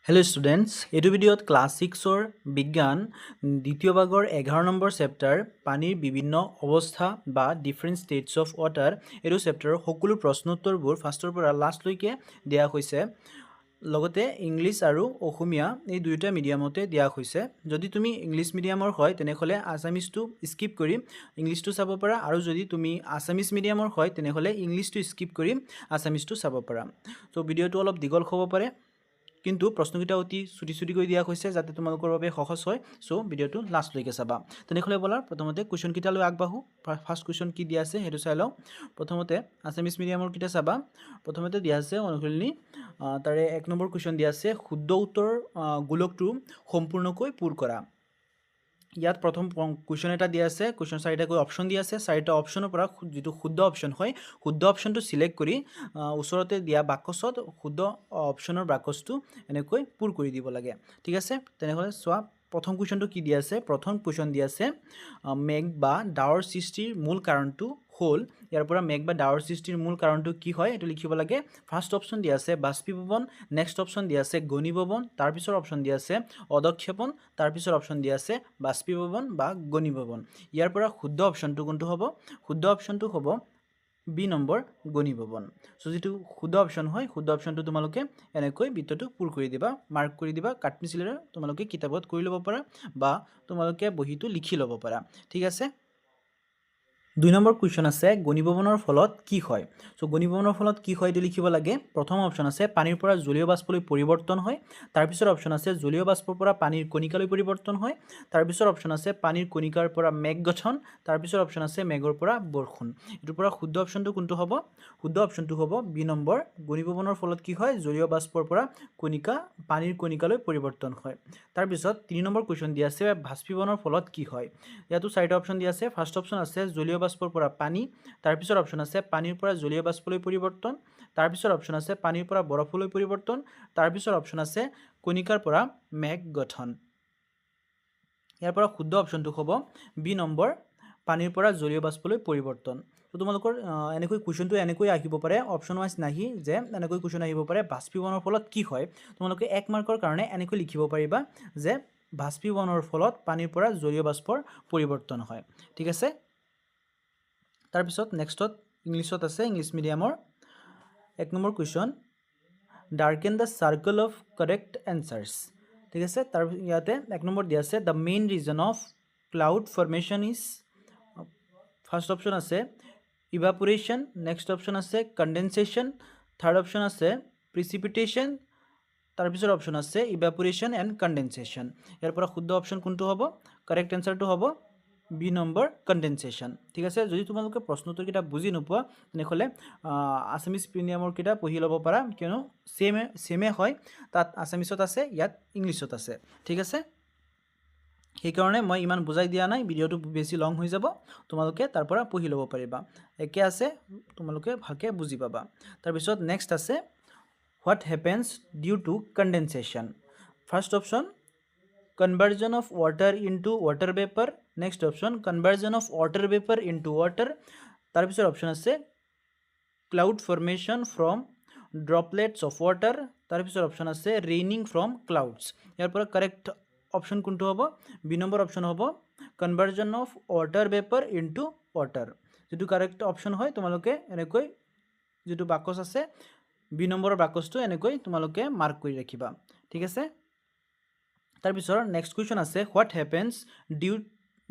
Hello' students, এইটো ভিডিঅ'ত class 6ৰ বিজ্ঞান দ্বিতীয় ভাগৰ 11 নম্বৰ চেপ্টাৰ পানীৰ বিভিন্ন অৱস্থা বা ডিফাৰেণ্ট ষ্টেটছ অফ ৱাটাৰ এইটো চেপ্টাৰৰ সকলো প্ৰশ্ন উত্তৰবোৰ ফাৰ্ষ্টৰ পৰা লাষ্টলৈকে দিয়া হৈছে। লগতে ইংলিছ আৰু অসমীয়া এই দুয়োটা মিডিয়ামতে দিয়া হৈছে। যদি তুমি ইংলিছ মিডিয়ামৰ হয় তেনেহ'লে আছামিজটো স্কিপ কৰি ইংলিছটো চাব পাৰা, আৰু যদি তুমি আছামিজ মিডিয়ামৰ হয় তেনেহ'লে ইংলিছটো স্কিপ কৰি আছামিজটো চাব পাৰা। চ' ভিডিঅ'টো অলপ দীঘল হ'ব পাৰে, কিন্তু প্ৰশ্নকেইটা অতি চুটি দিয়া হৈছে যাতে তোমালোকৰ বাবে সহজ হয়। চ' ভিডিঅ'টো লাষ্টলৈকে চাবা। তেনেহ'লে ব'লা প্ৰথমতে কুৱেশ্যনকেইটালৈ আগবাঢ়ো। ফাৰ্ষ্ট কুৱেশ্যন কি দিয়া আছে সেইটো চাই লওঁ। প্ৰথমতে আছামিজ মিডিয়ামৰ কেইটা চাবা। প্ৰথমতে দিয়া আছে অনুশীলনী, তাৰে 1 নম্বৰ কুৱেশ্যন দিয়া আছে শুদ্ধ উত্তৰ গোলকটো সম্পূৰ্ণকৈ পূৰ কৰা। ইয়াত প্ৰথম কুৱেশ্যন এটা দিয়া আছে, কুৱেশ্যন 4টাকৈ অপশ্যন দিয়া আছে। 4টা অপশ্যনৰ পৰা যিটো শুদ্ধ অপশ্যন হয় শুদ্ধ অপশ্যনটো চিলেক্ট কৰি ওচৰতে দিয়া বাকচত শুদ্ধ অপশ্যনৰ বাকচটো এনেকৈ পূৰ কৰি দিব লাগে। ঠিক আছে, তেনেহ'লে চোৱা প্ৰথম কুৱেশ্যনটো কি দিয়া আছে। প্ৰথম কুৱেশ্যন দিয়া আছে মেঘ বা ডাৱৰ সৃষ্টিৰ মূল কাৰণটো হ'ল। ইয়াৰ পৰা মেঘ বা ডাৱৰ সৃষ্টিৰ মূল কাৰণটো কি হয় এইটো লিখিব লাগে। ফাৰ্ষ্ট অপশ্যন দিয়া আছে বাষ্পীভৱন, নেক্সট অপশ্যন দিয়া আছে ঘনীভৱন, তাৰপিছৰ অপশ্যন দিয়া আছে অধক্ষেপণ, তাৰপিছৰ অপশ্যন দিয়া আছে বাষ্পীভৱন বা ঘনীভৱন। ইয়াৰ পৰা শুদ্ধ অপশ্যনটো কোনটো হ'ব? শুদ্ধ অপশ্যনটো হ'ব বি নম্বৰ ঘনীভৱন। চ' যিটো শুদ্ধ অপশ্যন হয় শুদ্ধ অপশ্যনটো তোমালোকে এনেকৈ বৃত্তটো পূৰ কৰি দিবা, মাৰ্ক কৰি দিবা। কাঠ পেঞ্চিলেৰে তোমালোকে কিতাপত কৰি ল'ব পাৰা বা তোমালোকে বহীটো লিখি ল'ব পাৰা। ঠিক আছে, 2 নম্বৰ কুৱেশ্যন আছে ঘনীভৱনৰ ফলত কি হয়। চ' ঘনীভৱনৰ ফলত কি হয় এইটো লিখিব লাগে। প্ৰথম অপশ্যন আছে পানীৰ পৰা জলীয় বাষ্পলৈ পৰিৱৰ্তন হয়। তাৰপিছৰ অপশ্যন আছে জলীয় বাষ্পৰ পৰা পানীৰ কণিকালৈ পৰিৱৰ্তন হয়। তাৰপিছৰ অপশ্যন আছে পানীৰ কণিকাৰ পৰা মেঘ গঠন। তাৰপিছৰ অপশ্যন আছে মেঘৰ পৰা বৰষুণ। এইটোৰ পৰা শুদ্ধ অপশ্যনটো কোনটো হ'ব? শুদ্ধ অপশ্যনটো হ'ব বি নম্বৰ ঘনীভৱনৰ ফলত কি হয়? জলীয় বাষ্পৰ পৰা পানীৰ কণিকালৈ পৰিৱৰ্তন হয়। তাৰপিছত 3 নম্বৰ কুৱেশ্যন দিয়া আছে বাষ্পীভৱনৰ ফলত কি হয়। ইয়াতো 4টা অপশ্যন দিয়া আছে। ফাৰ্ষ্ট অপশ্যন আছে জলীয় বাষ্পৰ পৰা পানী, তাৰপিছৰ অপশ্যন আছে পানীৰ পৰা জলীয় বাষ্পলৈ পৰিৱৰ্তন, তাৰপিছৰ অপশ্যন আছে পানীৰ পৰা বৰফলৈ পৰিৱৰ্তন, তাৰপিছৰ অপশ্যন আছে কণিকাৰ পৰা মেঘ গঠন। ইয়াৰ পৰা শুদ্ধ অপশ্যনটো হ'ব বি নম্বৰ পানীৰ পৰা জলীয় বাষ্পলৈ পৰিৱৰ্তন। তো তোমালোকৰ এনেকৈ কুৱেশ্যনটো এনেকৈ আহিব পাৰে, অপশ্যন ৱাইজ নাহি যে এনেকৈ কুৱেশ্যন আহিব পাৰে বাষ্পীভৱনৰ ফলত কি হয়। তোমালোকে 1 মাৰ্কৰ কাৰণে এনেকৈ লিখিব পাৰিবা যে বাষ্পীভৱনৰ ফলত পানীৰ পৰা জলীয় বাষ্পৰ পৰিৱৰ্তন হয়। ঠিক আছে, তাৰপিছত নেক্সটত ইংলিছত আছে ইংলিছ মিডিয়ামৰ 1 নম্বৰ question darken the circle of correct answers. ঠিক আছে, তাৰ ইয়াতে 1 নম্বৰ দিয়া আছে the main reason of cloud formation is. First option আছে ইভাপোৰেশ্যন, নেক্সট অপশ্যন আছে কণ্ডেনচেশ্যন, থাৰ্ড অপশ্যন আছে প্ৰিচিপিটেশ্যন, তাৰপিছৰ অপশ্যন আছে ইভাপোৰেশ্যন এণ্ড কণ্ডেনচেশ্যন। ইয়াৰ পৰা শুদ্ধ অপশ্যন কোনটো হ'ব? কাৰেক্ট এনচাৰটো হ'ব বি নম্বৰ কণ্ডেনচেশ্যন। ঠিক আছে, যদি তোমালোকে প্ৰশ্নটোৰ কিতাপ বুজি নোপোৱা তেনেহ'লে আছামিজ মিডিয়ামৰ কিতাপ পঢ়ি ল'ব পাৰা, কিয়নো ছেমে হয়। তাত আছামিছত আছে, ইয়াত ইংলিছত আছে। ঠিক আছে, সেইকাৰণে মই ইমান বুজাই দিয়া নাই, ভিডিঅ'টো বেছি লং হৈ যাব, তোমালোকে তাৰ পৰা পঢ়ি ল'ব পাৰিবা। একে আছে, তোমালোকে ভালকৈ বুজি পাবা। তাৰপিছত নেক্সট আছে what happens due to condensation. First option conversion of water into water vapor, next option conversion of water vapor into water, তাৰপিছৰ অপশ্যন আছে cloud formation from droplets of water, তাৰপিছৰ অপশ্যন আছে raining from clouds। ইয়াৰ পৰা correct option কোনটো হ'ব? B number option হ'ব conversion of water vapor into water। যিটো correct option হয় তোমালোকে এনেকৈ যিটো বাকচ আছে বি নম্বৰৰ বাকচটো এনেকৈ তোমালোকে মাৰ্ক কৰি ৰাখিবা। ঠিক আছে, তাৰপিছৰ নেক্সট কুৱেশ্যন আছে what happens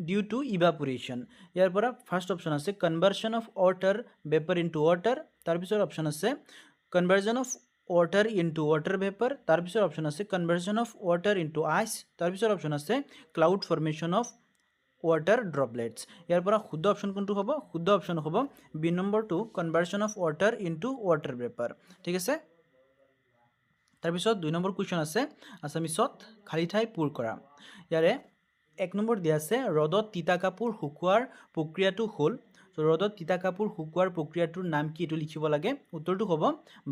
due to evaporation. ইয়াৰ পৰা ফাৰ্ষ্ট অপশ্যন আছে conversion of water vapour into water, তাৰপিছৰ অপশ্যন আছে conversion of water into water vapour, তাৰপিছৰ অপশ্যন আছে conversion of water into ice, তাৰপিছৰ অপশ্যন আছে cloud formation of water droplets. ইয়াৰ পৰা শুদ্ধ অপশ্যন কোনটো হ'ব? শুদ্ধ অপশ্যন হ'ব বি নম্বৰটো conversion of water into water vapour. ঠিক আছে, তাৰপিছত 2 নম্বৰ কুৱেশ্যন আছে আছামিছত খালী ঠাই পূৰ কৰা। ইয়াৰে 1 নম্বৰ দিয়া আছে ৰ'দত তিতা কাপোৰ শুকোৱাৰ প্ৰক্ৰিয়াটো হ'ল। ৰ'দত তিতা কাপোৰ শুকোৱাৰ প্ৰক্ৰিয়াটোৰ নাম কি এইটো লিখিব লাগে। উত্তৰটো হ'ব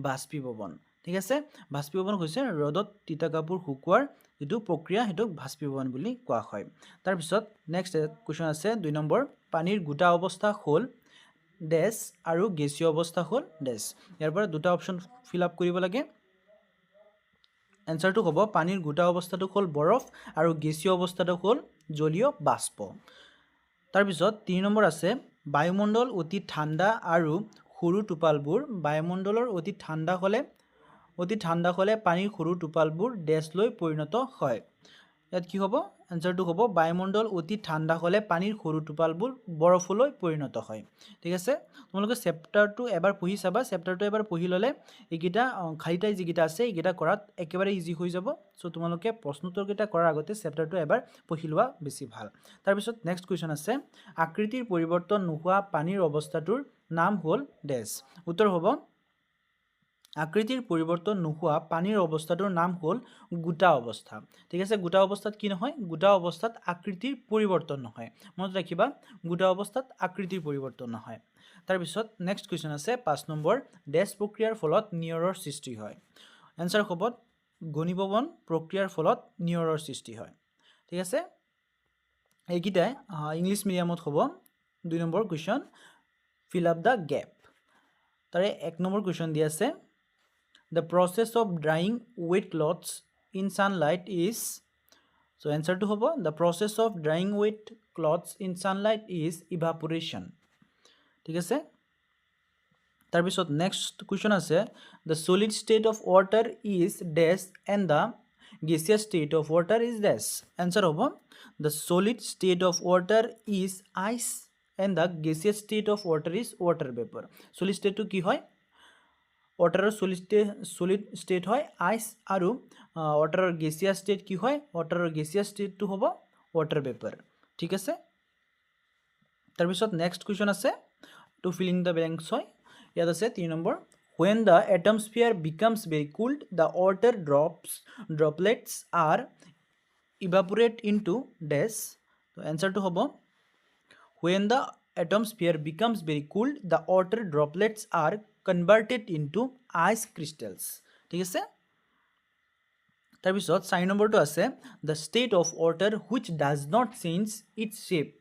বাষ্পীভৱন। ঠিক আছে, বাষ্পীভৱন হৈছে ৰ'দত তিতা কাপোৰ শুকোৱাৰ যিটো প্ৰক্ৰিয়া সেইটোক বাষ্পীভৱন বুলি কোৱা হয়। তাৰপিছত নেক্সট কুৱেশ্যন আছে 2 নম্বৰ পানীৰ গোটা অৱস্থা হ'ল ডেছ আৰু গেছীয় অৱস্থা হ'ল ডেছ। ইয়াৰ পৰা দুটা অপশ্যন ফিল আপ কৰিব লাগে। এনসাৰটো হ'ব পানীৰ গোটা অৱস্থাটো হ'ল বৰফ আৰু গেছীয় অৱস্থাটো হ'ল জলীয় বাষ্প। তাৰপিছত 3 নম্বৰ আছে বায়ুমণ্ডল অতি ঠাণ্ডা আৰু সৰু টোপালবোৰ বায়ুমণ্ডলৰ অতি ঠাণ্ডা হ'লে পানীৰ সৰু টোপালবোৰ ডেছলৈ পৰিণত হয়। ইয়াত কি হ'ব এনসাৰটো হ'ব বায়ুমণ্ডল অতি ঠাণ্ডা হ'লে পানীৰ সৰু টোপালবোৰ বৰফলৈ পৰিণত হয়। ঠিক আছে, তোমালোকে চেপ্টাৰটো এবাৰ পঢ়ি চাবা। চেপ্টাৰটো এবাৰ পঢ়ি ল'লে এইকেইটা খালী ঠাই যিকেইটা আছে এইকেইটা কৰাত একেবাৰে ইজি হৈ যাব। চ' তোমালোকে প্ৰশ্নোত্তৰকেইটা কৰাৰ আগতে চেপ্টাৰটো এবাৰ পঢ়ি লোৱা বেছি ভাল। তাৰপিছত নেক্সট কুৱেশ্যন আছে আকৃতিৰ পৰিৱৰ্তন নোহোৱা পানীৰ অৱস্থাটোৰ নাম হ'ল ডেছ। উত্তৰ হ'ব আকৃতিৰ পৰিৱৰ্তন নোহোৱা পানীৰ অৱস্থাটোৰ নাম হ'ল গোটা অৱস্থা। ঠিক আছে, গোটা অৱস্থাত কি নহয়, গোটা অৱস্থাত আকৃতিৰ পৰিৱৰ্তন নহয়। মনত ৰাখিবা গোটা অৱস্থাত আকৃতিৰ পৰিৱৰ্তন নহয়। তাৰপিছত নেক্সট কুৱেশ্যন আছে 5 নম্বৰ ডেছ প্ৰক্ৰিয়াৰ ফলত নিয়ৰৰ সৃষ্টি হয়। এনসাৰ হ'ব ঘনীভৱন প্ৰক্ৰিয়াৰ ফলত নিয়ৰৰ সৃষ্টি হয়। ঠিক আছে, এইকেইটাই ইংলিছ মিডিয়ামত হ'ব। 2 number question fill up the gap. তাৰে 1 নম্বৰ কুৱেশ্যন দি আছে the process of drying wet clothes in sunlight is, so answer to hobo the process of drying wet clothes in sunlight is evaporation. ঠিক আছে, তাৰপিছত next question আছে the solid state of water is dash and the gaseous state of water is dash. answer hobo the solid state of water is ice and the gaseous state of water is water vapor. solid state to কি হয় ওয়াটাৰৰ solid state হয় আইস আৰু ওয়াটাৰৰ গেছিয়াছ state কি হয় ওয়াটাৰৰ গেছিয়াছ স্টেটটো হ'ব water vapour. ঠিক আছে, তাৰপিছত নেক্সট কুৱেশ্যন আছে টু ফিলিং দ্য ব্লেংকছ হয়। ইয়াত আছে 3 number when the atmosphere becomes very cold the water droplets are evaporate into dash. তো এনসারটো হ'ব when the atmosphere becomes very cold the water droplets are converted into ice crystals. ঠিক আছে, তাৰপিছত 4 নম্বৰটো আছে the state of water which does not change its shape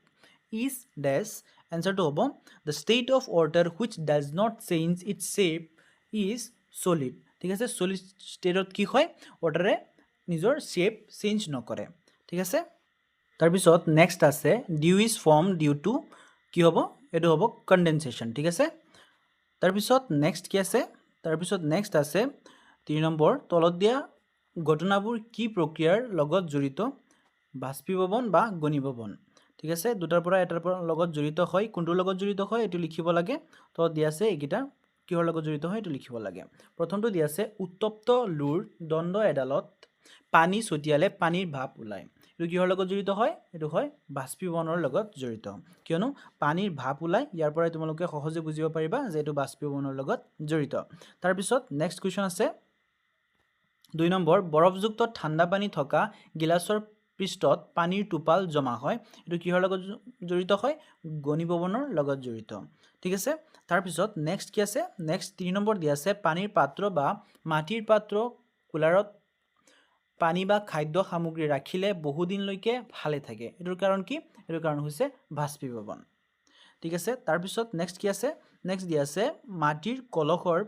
is dash. এনসাৰটো হ'ব the state of water which does not change its shape is solid. ঠিক আছে, solid stateত কি হয় ওয়াটাৰে নিজৰ শেপ চেঞ্জ নকৰে। ঠিক আছে, তাৰপিছত নেক্সট আছে ডিউ ইজ ফৰ্ম ডিউ টু কি হ'ব এইটো হ'ব কনডেনসেশ্যন। ঠিক আছে, তাৰপিছত নেক্সট কি আছে তাৰপিছত নেক্সট আছে 3 নম্বৰ তলত দিয়া ঘটনাবোৰ কি প্ৰক্ৰিয়াৰ লগত জড়িত বাষ্পীভৱন বা ঘনীভৱন। ঠিক আছে, দুটাৰ পৰা এটাৰ পৰা লগত জড়িত হয়, কোনটোৰ লগত জড়িত হয় এইটো লিখিব লাগে। তলত দিয়া আছে এইকেইটা কিহৰ লগত জড়িত হয় এইটো লিখিব লাগে। প্ৰথমটো দিয়া আছে উত্তপ্ত লুৰ দণ্ড এডালত পানী ছটিয়ালে পানীৰ ভাপ ওলায়। এইটো কিহৰ লগত জড়িত হয় এইটো হয় বাষ্পীভৱনৰ লগত জড়িত, কিয়নো পানীৰ ভাপ ওলায়। ইয়াৰ পৰাই তোমালোকে সহজে বুজিব পাৰিবা যে এইটো বাষ্পীভৱনৰ লগত জড়িত। তাৰপিছত নেক্সট কুৱেশ্যন আছে 2 নম্বৰ বৰফযুক্ত ঠাণ্ডা পানী থকা গিলাচৰ পৃষ্ঠত পানীৰ টোপাল জমা হয়। এইটো কিহৰ লগত জড়িত হয় ঘনীভৱনৰ লগত জড়িত। ঠিক আছে, তাৰপিছত নেক্সট কি আছে নেক্সট 3 নম্বৰ দিয়া আছে পানীৰ পাত্ৰ বা মাটিৰ পাত্ৰ কুলাৰত পানী বা খাদ্য সামগ্ৰী ৰাখিলে বহুদিনলৈকে ভালে থাকে। এটোৰ কাৰণ কি এটোৰ কাৰণ হৈছে বাষ্পীভৱন। ঠিক আছে, তাৰপিছত নেক্সট কি আছে নেক্সট দিয়া আছে মাটিৰ কলহৰ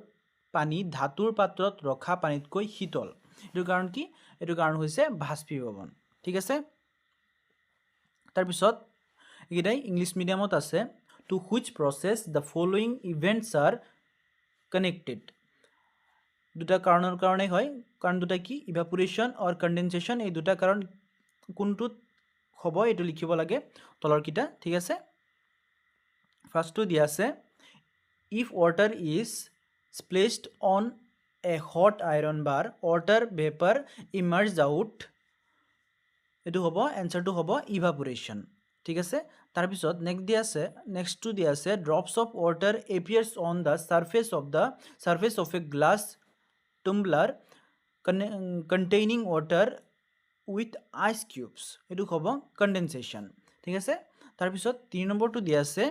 পানী ধাতুৰ পাত্ৰত ৰখা পানীতকৈ শীতল। এটোৰ কাৰণ কি এটোৰ কাৰণ হৈছে বাষ্পীভৱন। ঠিক আছে, তাৰপিছত এইকেইটাই ইংলিছ মিডিয়ামত আছে to which process the following events are connected. দুটা কাৰণৰ কাৰণেই হয়, কাৰণ দুটা কি ইভাপোৰেশ্যন অৰ কনডেনসেশ্যন। এই দুটা কাৰণ কোনটোত হ'ব এইটো লিখিব লাগে তলৰকেইটা। ঠিক আছে, ফাৰ্ষ্টটো দিয়া আছে if water is splashed on a hot iron bar water vapour emerge out. এইটো হ'ব এনসাৰটো হ'ব ইভাপোৰেশ্যন। ঠিক আছে, তাৰপিছত নেক্সটটো দিয়া আছে drops of water appears on the surface of A glass tumbler containing water with ice cubes. এইটো হ'ব কনডেনসেশ্যন। ঠিক আছে, তাৰপিছত 3 নম্বৰটো দিয়া আছে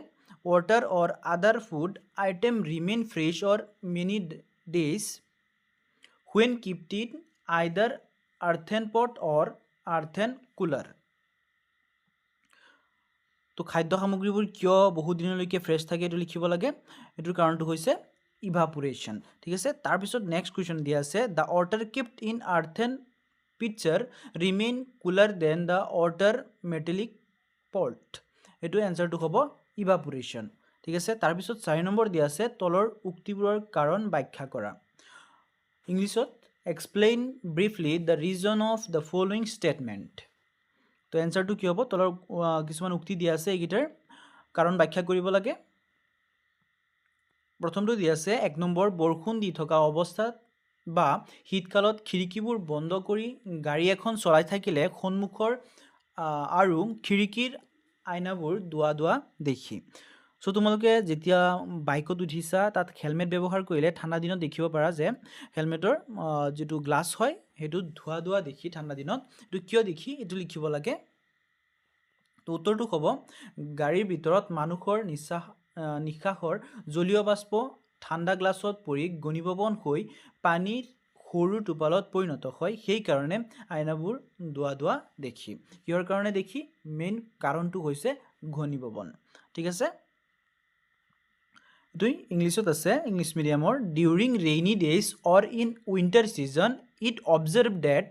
water or other food item remain fresh or many days when kept in either earthen pot or earthen cooler. তো খাদ্য সামগ্ৰীবোৰ কিয় বহু দিনলৈকে ফ্ৰেছ থাকে এইটো লিখিব লাগে। এইটোৰ কাৰণটো হৈছে ইভাপোৰেশ্যন ঠিক আছে তাৰ পিছত নেক্সট কোৱেশ্চন দিয়া আছে the water kept in earthen pitcher remain cooler than the outer metallic pot এটো এনসারটো হ'ব ইভাপোৰেশ্যন ঠিক আছে তাৰ পিছত 4 নম্বৰ দিয়া আছে তলৰ উক্তিবোৰৰ কাৰণ ব্যাখ্যা কৰা ইংলিছত explain briefly the reason of the following statement তো এনসারটো কি হ'ব তলৰ কিছুমান উক্তি দিয়া আছে এইগিটাৰ কাৰণ ব্যাখ্যা কৰিব লাগে প্ৰথমটো দিয়া আছে 1 নম্বৰ বৰষুণ দি থকা অৱস্থাত বা শীতকালত খিৰিকীবোৰ বন্ধ কৰি গাড়ী এখন চলাই থাকিলে সন্মুখৰ আৰু খিৰিকীৰ আইনাবোৰ দুৱা দেখি সো তোমালোকে যেতিয়া বাইকত উঠিছা তাত হেলমেট ব্যৱহাৰ কৰিলে ঠাণ্ডা দিনত দেখিব পাৰা যে হেলমেটৰ যেটো গ্লাস হয় হেতু দুৱা দেখি ঠাণ্ডা দিনত এটো কিয় দেখি এটো লিখিব লাগে তো উত্তৰটো হ'ব গাড়ীৰ ভিতৰত মানুহৰ নিশ্বাসৰ জলীয় বাষ্প ঠাণ্ডা গ্লাছত পৰি ঘনীভৱন হৈ পানীৰ সৰু টোপালত পৰিণত হয় সেই কাৰণে আইনাবোৰ দুৱা দেখি কিহৰ কাৰণে দেখি মেইন কাৰণটো হৈছে ঘনীভৱন ঠিক আছে দুই ইংলিশত আছে ইংলিশ মিডিয়ামৰ during rainy days or in winter season it observe that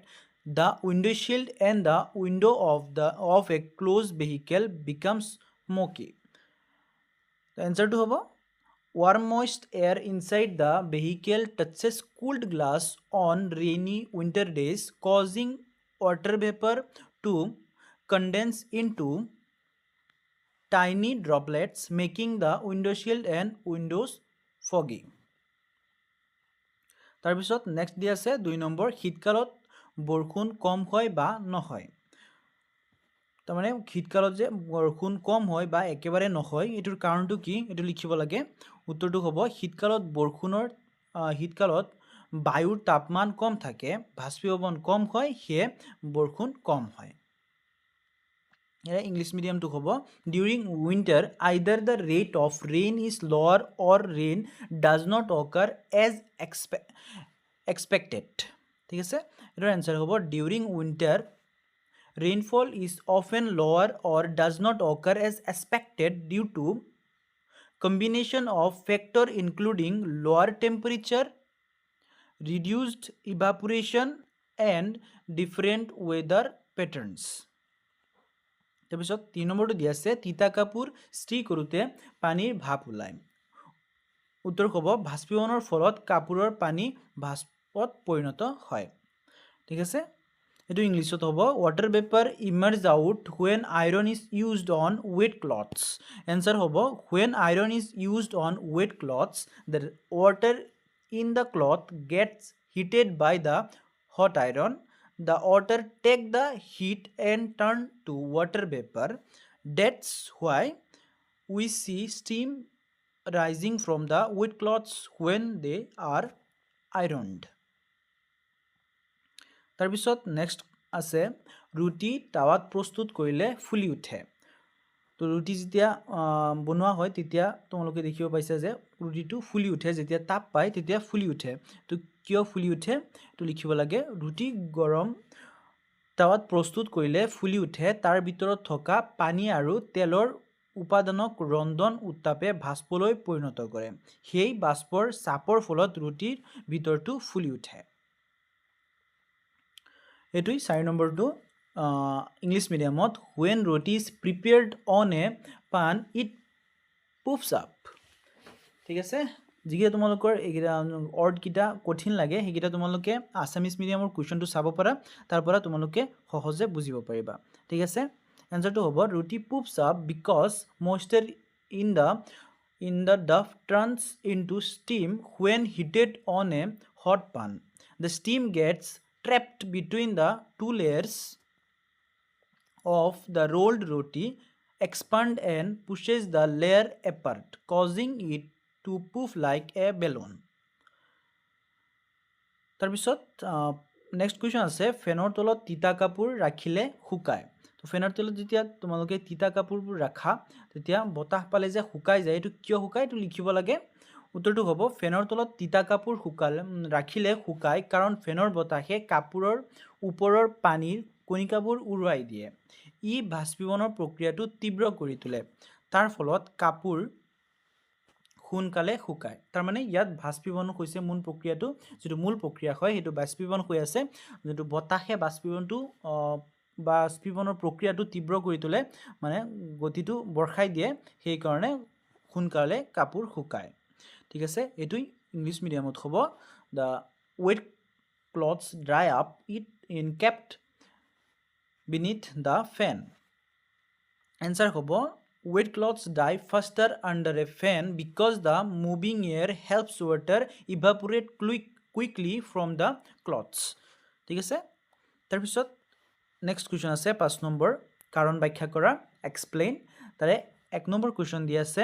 the window shield and the window of a closed vehicle becomes smoky. The answer to hobo warm moist air inside the vehicle touches cooled glass on rainy winter days causing water vapor to condense into tiny droplets making the window shield and windows foggy. তাৰপিছত next দি আছে 2 number শীতকালত বৰষুণ কম হয় বা নহয় তাৰ মানে শীতকালত যে বৰষুণ কম হয় বা একেবাৰে নহয় এটোৰ কাৰণটো কি এটো লিখিব লাগে উত্তৰটো হ'ব শীতকালত বায়ুৰ তাপমান কম থাকে বাষ্পীভৱন কম হয় হে বৰষুণ কম হয় এৰা ইংলিশ মিডিয়াম টু হ'ব during winter either the rate of rain is lower or rain does not occur as expected ঠিক আছে এটার आंसर হ'ব during winter rainfall is often lower or does not occur as expected due to combination of factor including lower temperature reduced evaporation and different weather patterns তাৰপিছত 3 নম্বৰটো দিয়া আছে তিতা কাপোৰ স্থিৰ কৰোতে পানীৰ ভাপ ওলায় উত্তৰ হ'ব বাষ্পীভৱনৰ ফলত কাপোৰৰ পানী ভাপত পৰিণত হয় ঠিক আছে এটো ইংলিশত হ'ব water vapor emerge out when iron is used on wet clothes answer হ'ব when iron is used on wet clothes the water in the cloth gets heated by the hot iron the water take the heat and turn to water vapor that's why we see steam rising from the wet cloths when they are ironed তাৰপিছত next আছে ৰুটি তাৱাত প্ৰস্তুত কৰিলে ফুলি উঠে তো ৰুটি যেতিয়া বনোৱা হয় তেতিয়া তোমালোকে দেখিব পাইছা যে ৰুটিটো ফুলি উঠে যেতিয়া তাপ পায় তেতিয়া ফুলি উঠে তো কিয় ফুলি উঠে তো লিখিব লাগে ৰুটি গৰম তাৱাত প্ৰস্তুত কৰিলে ফুলি উঠে তাৰ ভিতৰত থকা পানী আৰু তেলৰ উপাদানক ৰন্ধন উত্তাপে ভাস্পলৈ পৰিণত কৰে সেই বাষ্পৰ চাপৰ ফলত ৰুটিৰ ভিতৰটো ফুলি উঠে এটুই 4 নম্বৰটো ইংলিশ মিডিয়ামত when roti is prepared on a pan it puffs up ঠিক আছে যিগে তোমালোকৰ এগিৰা অৰ্ড কিটা কঠিন লাগে হেগিটা তোমালোকে আসামিজ মিডিয়ামৰ কোৱেশ্চনটো চাব পাৰা তাৰ পৰা তোমালোকে সহজে বুজিব পাৰিবা ঠিক আছে আনসাৰটো হ'ব roti puffs up because moisture in the dough turns into steam when heated on a hot pan the steam gets trapped between the two layers of the rolled roti expand and pushes the layer apart causing it to puff like a balloon তাৰপিছত next question আছে ফেনৰ তলত তিতা কাপোৰ ৰাখিলে শুকায় তো ফেনৰ তলত যেতিয়া তোমালোকে তিতা কাপোৰবোৰ ৰাখা তেতিয়া বতাহ পালে যে শুকাই যায় এটো কিয় শুকায় তো লিখিব লাগে উত্তৰটো হ'ব ফেনৰ তলত তিতা কাপোৰ ৰাখিলে শুকায় কাৰণ ফেনৰ বতাহে কাপোৰৰ ওপৰৰ পানীৰ কণিকাবোৰ উৰুৱাই দিয়ে ই বাষ্পীভৱনৰ প্ৰক্ৰিয়াটো তীব্ৰ কৰি তোলে তাৰ ফলত কাপোৰ সোনকালে শুকায় তাৰ মানে ইয়াত বাষ্পীভৱন হৈছে মূল প্ৰক্ৰিয়াটো যেটো মূল প্ৰক্ৰিয়া হয় হেতু বাষ্পীভৱন হৈ আছে যেটো বতাহে বাষ্পীভৱনটো বাষ্পীভৱনৰ প্ৰক্ৰিয়াটো তীব্ৰ কৰি তোলে মানে গতিটো বঢ়াই দিয়ে সেই কাৰণে সোনকালে কাপোৰ শুকায় ঠিক আছে এটুই ইংলিশ মিডিয়ামত হ'ব the wet clothes dry up it in kept beneath the fan answer হ'ব wet clothes dry faster under a fan because the moving air helps water evaporate quickly from the clothes ঠিক আছে তাৰ পিছত next question আছে 5 number কাৰণ ব্যাখ্যা কৰা explain তাৰে 1 নম্বৰ কোৱেশ্চন দি আছে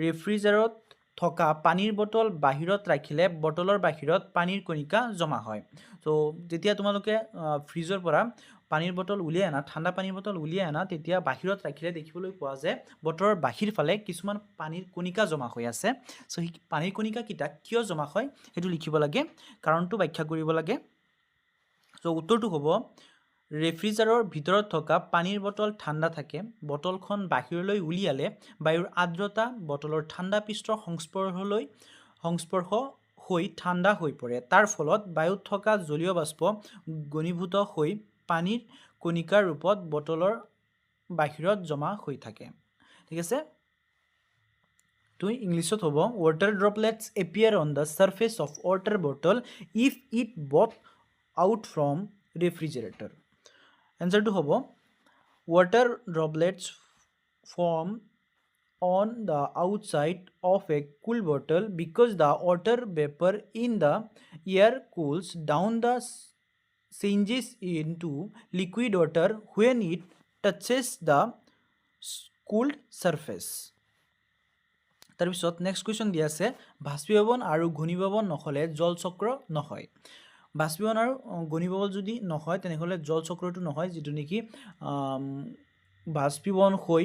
ৰেফ্ৰিজাৰেটৰত থকা পানীৰ বটল বাহিৰত ৰাখিলে বটলৰ বাহিৰত পানীৰ কণিকা জমা হয় সো যেতিয়া তোমালোকে ফ্ৰিজৰ পৰা পানীৰ বটল উলিয়াই আনা ঠাণ্ডা পানীৰ বটল উলিয়াই আনা তেতিয়া বাহিৰত ৰাখিলে দেখিবলৈ পোৱা যায় বটলৰ বাহিৰ ফালে কিছুমান পানীৰ কণিকা জমা হৈ আছে সো এই পানীৰ কণিকা কিটা কিয় জমা হয় হেতু লিখিব লাগে কাৰণটো ব্যাখ্যা কৰিব লাগে সো উত্তৰটো হ'ব ৰেফ্ৰিজাৰৰ ভিতৰত থকা পানীৰ বটল ঠাণ্ডা থাকে বটলখন বাহিৰলৈ উলিয়ালে বায়ুৰ আৰ্দ্ৰতা বটলৰ ঠাণ্ডা পৃষ্ঠৰ সংস্পৰ্শ হৈ ঠাণ্ডা হৈ পৰে তাৰ ফলত বায়ুত থকা জলীয় বাষ্প ঘনীভূত হৈ পানীৰ কণিকাৰ ৰূপত বটলৰ বাহিৰত জমা হৈ থাকে ঠিক আছে to ইংলিশত হ'ব water droplets appear on the surface of water bottle if it bought out from refrigerator answer to হ'ব water droplets form on the outside of a cool bottle because the water vapor in the air cools down the changes into liquid water when it touches the cooled surface তাৰ পিছত next question দি আছে বাষ্পীভৱন আৰু ঘনীভৱন নহলে জল চক্ৰ নহয় বাষ্পীভৱন আৰু ঘনীভৱন যদি নহয় তেনেহলে জল চক্ৰটো নহয় যেটো নেকি বাষ্পীভৱন হৈ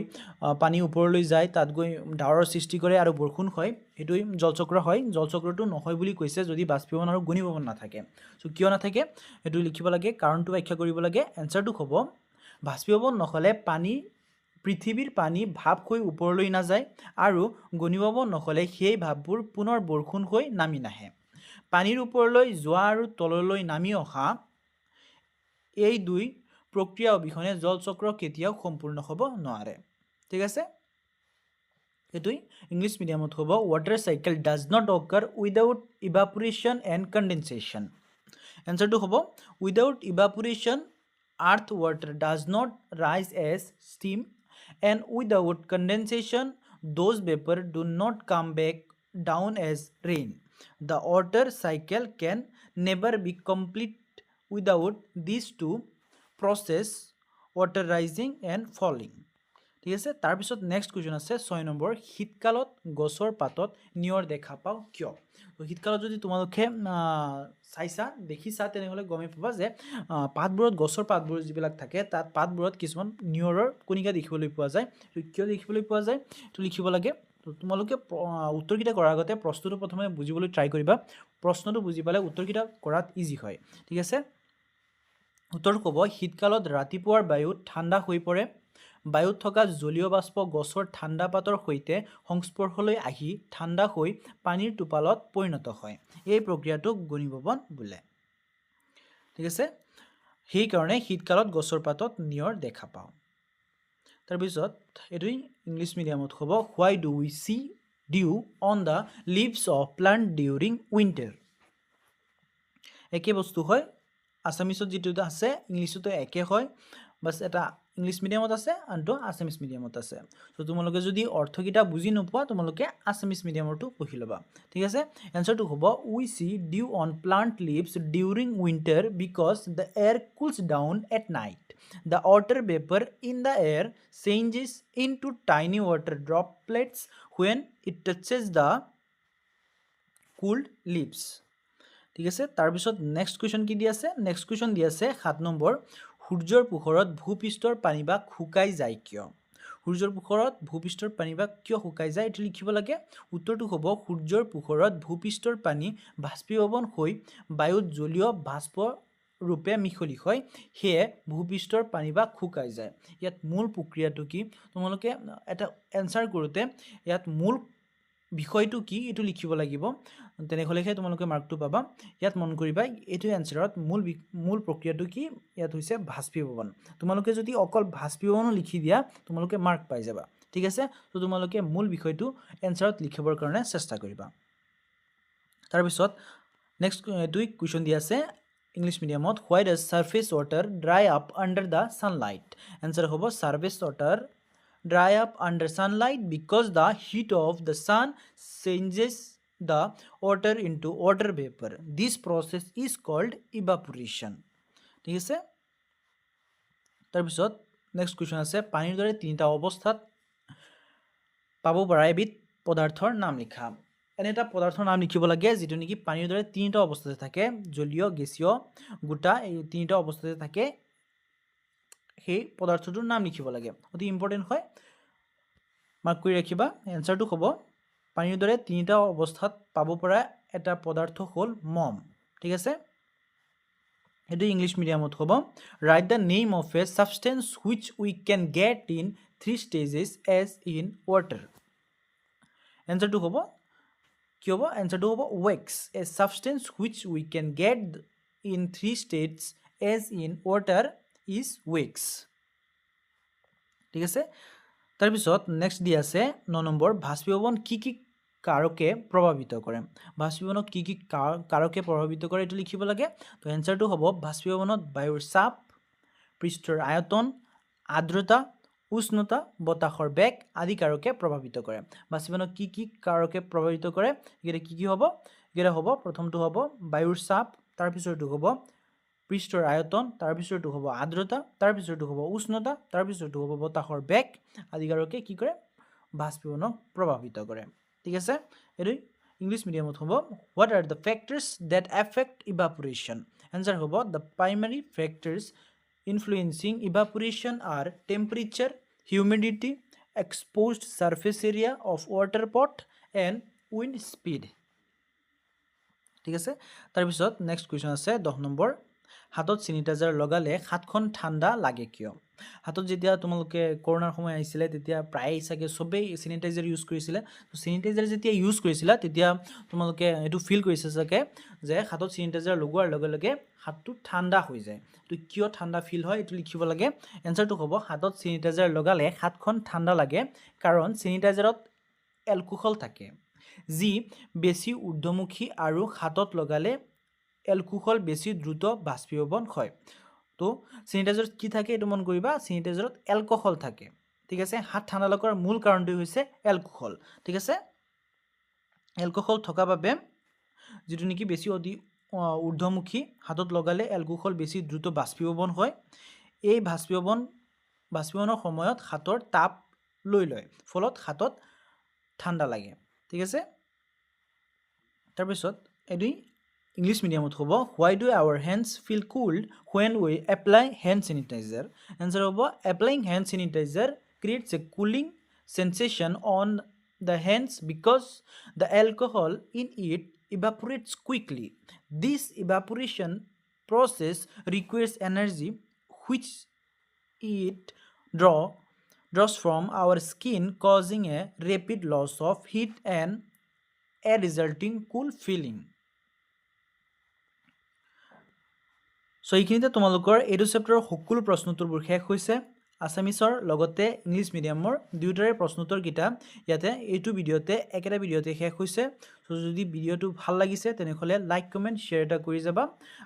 পানী ওপৰলৈ যায় তাত গৈ ডাৱৰৰ সৃষ্টি কৰে আৰু বৰষুণ হয় এটোই জল চক্ৰ হয় জল চক্ৰটো নহয় বুলি কৈছে যদি বাষ্পীভৱন আৰু ঘনীভৱন নাথাকে সো কিয় নাথাকে এটো লিখিব লাগে কাৰণটো ব্যাখ্যা কৰিব লাগে এনসাৰটো হ'ব বাষ্পীভৱন নহলে পানী পৃথিৱীৰ পানী ভাপ হৈ ওপৰলৈ না যায় আৰু ঘনীভৱন নহলে সেই ভাপবোৰ পুনৰ বৰষুণ হৈ নামি নাহে পানীৰ ওপৰলৈ যোৱা আৰু তললৈ নামি অহা এই দুই প্ৰক্ৰিয়া অবিহনে জল চক্ৰ কেতিয়াও সম্পূৰ্ণ হ'ব নোৱাৰে ঠিক আছে এটুই ইংলিশ মিডিয়ামত হ'ব water cycle does not occur without evaporation and condensation answer to হ'ব without evaporation earth water does not rise as steam and without condensation those vapor do not come back down as rain the water cycle can never be complete without these two process water rising and falling ঠিক আছে তাৰ পিছত next question আছে 6 number শীতকালত গছৰ পাতত নিয়ৰ দেখা পাও কিয় তো শীতকালত যদি তোমালোকে চাইছা দেখিছা তেনেহলে গমে পাবা যে পাতবোৰত গছৰ পাতবোৰ যিবিলাক থাকে তাত পাতবোৰত কিছুমান নিয়ৰৰ কণিকা দেখিবলৈ পোৱা যায় তো কিয় দেখিবলৈ পোৱা যায় তো লিখিব লাগে তো তোমালোকে উত্তৰকিটা কৰাৰ আগতে প্ৰশ্নটো প্ৰথমে বুজিবলৈ ট্ৰাই কৰিবা প্ৰশ্নটো বুজি পালে উত্তৰকিটা কৰাত ইজি হয় ঠিক আছে উত্তৰ ক'ব শীতকালত ৰাতিপুৱাৰ বায়ু ঠাণ্ডা হৈ পৰে বায়ুত থকা জলীয় বাষ্প গছৰ ঠাণ্ডা পাতৰ সৈতে সংস্পৰ্শলৈ আহি ঠাণ্ডা হৈ পানীৰ টোপালত পৰিণত হয় এই প্ৰক্ৰিয়াটোক ঘনীভৱন বোলে ঠিক আছে সেই কাৰণে শীতকালত গছৰ পাতত নিয়ৰ দেখা পাও তাৰ পিছত এটুই ইংলিশ মিডিয়ামত হ'ব why do we see dew on the leaves of plant during winter একে বস্তু হয় আসামিছত যেটো আছে ইংলিশতো একে হয় বাস এটা ইংলিশ মিডিয়ামত আছে আনটো আসামিজ মিডিয়ামত আছে সো তোমালোকে যদি অৰ্থকিটা বুজি নোপোৱা তোমালোকে আসামিজ মিডিয়ামৰটো পঢ়ি লবা ঠিক আছে এনসারটো হ'ব we see dew on plant leaves during winter because the air cools down at night the water vapor in the air changes into tiny water droplets when it touches the cooled leaves ঠিক আছে তাৰ পিছত next question কি দি আছে next question দি আছে 7 number সূৰ্যৰ পোহৰত ভূপৃষ্ঠৰ পানীভাগ শুকাই যায় কিয় সূৰ্যৰ পোহৰত ভূপৃষ্ঠৰ পানীভাগ কিয় শুকাই যায় এটো লিখিব লাগে উত্তৰটো হ'ব সূৰ্যৰ পোহৰত ভূপৃষ্ঠৰ পানী বাষ্পীভৱন হৈ বায়ুত জলীয় বাষ্প ৰূপে মিহলি হয় হেয়ে ভূপৃষ্ঠৰ পানীভাগ শুকাই যায় ইয়াত মূল প্ৰক্ৰিয়াটো কি তোমালোকে এটা এনসাৰ কৰোতে ইয়াত মূল বিষয়টো কি এটো লিখিব লাগিব তেনেহলেহে তোমালোকে মাৰ্কটো পাবা ইয়াত মন কৰিবা এটো এনসাৰত মূল প্ৰক্ৰিয়াটো কি ইয়াত হৈছে বাষ্পীভৱন তোমালোকে যদি অকল বাষ্পীভৱন লিখি দিয়া তোমালোকে মাৰ্ক পাই যাবা ঠিক আছে তো তোমালোকে মূল বিষয়টো এনসাৰত লিখিবৰ কাৰণে চেষ্টা কৰিবা তাৰ পিছত নেক্সট দুই কোৱেশ্চন দি আছে English medium mode why does surface water dry up under the sunlight answer hobo surface water dry up under sunlight because the heat of the sun changes the water into water vapor this process is called evaporation ঠিক আছে তাৰ পিছত next question আছে পানীৰ দৰে তিনিটা অৱস্থাত পাব পৰা এবিধ পদাৰ্থৰ নাম লিখা এনেটা পদাৰ্থৰ নাম লিখিব লাগে যেটো নেকি পানীৰ দৰে তিনিটা অৱস্থাতে থাকে জলীয় গেছীয় গোটা এই তিনিটা অৱস্থাতে থাকে সেই পদাৰ্থটোৰ নাম লিখিব লাগে অতি ইম্পৰ্টেন্ট হয় মাৰ্ক কৰি ৰাখিবা এনসাৰটো হ'ব পানীৰ দৰে তিনিটা অৱস্থাত পাব পৰা এটা পদাৰ্থ হ'ল মম ঠিক আছে এটো ইংলিশ মিডিয়ামত হ'ব write the name of a substance which we can get in 3 stages as in water এনসাৰটো হ'ব কি হ'ব এনসাৰটো হ'ব wax a substance which we can get in 3 states as in water is wax ঠিক আছে তাৰ পিছত নেক্সট দি আছে 9 নম্বৰ বাষ্পীভৱন কি কাৰকে প্ৰভাৱিত কৰে বাষ্পীভৱনক কি কাৰকে প্ৰভাৱিত কৰে এটো লিখিব লাগে তো এনসাৰটো হ'ব বাষ্পীভৱনত বায়ুৰ চাপ পৃষ্ঠৰ আয়তন আৰ্দ্ৰতা উষ্ণতা বতাহৰ বেগ আদি কাৰকে প্ৰভাৱিত কৰে বাষ্পীভৱনক কি কাৰকে প্ৰভাৱিত কৰে একেটা কি হ'ব একেটা হ'ব প্ৰথমটো হ'ব বায়ুৰ চাপ তাৰ পিছৰটো হ'ব পৃষ্ঠৰ আয়তন তাৰ পিছৰটো হ'ব আৰ্দ্ৰতা তাৰ পিছৰটো হ'ব উষ্ণতা তাৰ পিছৰটো হ'ব বতাহৰ বেগ আদি কাৰকে কি কৰে বাষ্পীভৱনক প্ৰভাৱিত কৰে ঠিক আছে এটো ইংলিশ মিডিয়ামত হ'ব what are the factors that affect evaporation answer হ'ব the primary factors influencing evaporation are temperature humidity exposed surface area of water pot and wind speed ঠিক আছে তাৰ পিছত নেক্সট কোৱেশ্চন আছে 10 নম্বৰ হাতত স্যানিটাইজাৰ লগালে হাতখন ঠাণ্ডা লাগে কিয় হাতত যেতিয়া তোমালোকে কৰোনাৰ সময় আহিছিলে তেতিয়া প্ৰায় সাকে সবেই স্যানিটাইজাৰ ইউজ কৰিছিলে তো স্যানিটাইজাৰ যেতিয়া ইউজ কৰিছিলা তেতিয়া তোমালোকে এটো ফিল কৰিছে সাকে যে হাতত স্যানিটাইজাৰ লগোৱাৰ লগে লগে হাতটো ঠাণ্ডা হৈ যায় তো কিয় ঠাণ্ডা ফিল হয় এটো লিখিব লাগে এনসাৰটো হ'ব হাতত স্যানিটাইজাৰ লগালে হাতখন ঠাণ্ডা লাগে কাৰণ স্যানিটাইজাৰত এলকোহল থাকে যি বেছি ঊৰ্ধ্বমুখী আৰু হাতত লগালে এলকোহল বেছি দ্ৰুত বাষ্পীভৱন হয় তো স্যানিটাইজাৰত কি থাকে এটো মন কৰিবা স্যানিটাইজাৰত এলকোহল থাকে ঠিক আছে হাত ঠাণ্ডা লগাৰ মূল কাৰণটো হৈছে এলকোহল ঠিক আছে এলকোহল থকা বাবে যেটো নেকি বেছি অতি ঊৰ্ধ্বমুখী হাতত লগালে এলকোহল বেছি দ্ৰুত বাষ্পীভৱন হয় এই বাষ্পীভৱনৰ সময়ত হাতৰ তাপ লৈ লয় ফলত হাতত ঠাণ্ডা লাগে ঠিক আছে তাৰ পিছত এটো English medium hobo why do our hands feel cold when we apply hand sanitizer answer hobo applying hand sanitizer creates a cooling sensation on the hands because the alcohol in it evaporates quickly this evaporation process requires energy which it draws from our skin causing a rapid loss of heat and a resulting cool feeling So এইখিনিতে তোমালোকৰ এডু চেপ্টাৰৰ সকলো প্ৰশ্নোত্তৰবোৰ শেষ হৈছে আসামিছৰ লগতে English মিডিয়ামৰ দুয়োটাৰে প্ৰশ্নোত্তৰ কিটা ইয়াতে এইটো ভিডিওতে একেটা ভিডিওতে শেষ হৈছে সো যদি ভিডিওটো ভাল লাগিছে তেনেহলে লাইক কমেন্ট শেয়াৰ এটা কৰি যাবা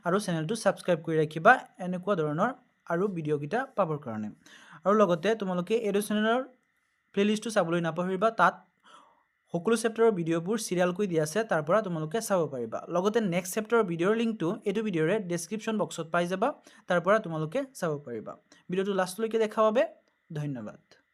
আৰু চেনেলটো সাবস্ক্ৰাইব কৰি ৰাখিবা এনেকুৱা ধৰণৰ আৰু ভিডিও কিটা পাবৰ কাৰণে আৰু লগতে তোমালোকে এডু চেনেলৰ প্লেলিষ্টটো চাবলৈ নাপাহৰিবা তাত সকলো চেপ্টাৰৰ ভিডিওবোৰ সিৰিয়াল কৰি দিয়া আছে তাৰ পৰা তোমালোকে চাব পাৰিবা লগতে নেক্সট চেপ্টাৰৰ ভিডিওৰ লিংকটো এটো ভিডিওৰে ডেসক্ৰিপচন বক্সত পাই যাবা তাৰ পৰা তোমালোকে চাব পাৰিবা ভিডিওটো লাষ্টলৈকে দেখাৰ বাবে ধন্যবাদ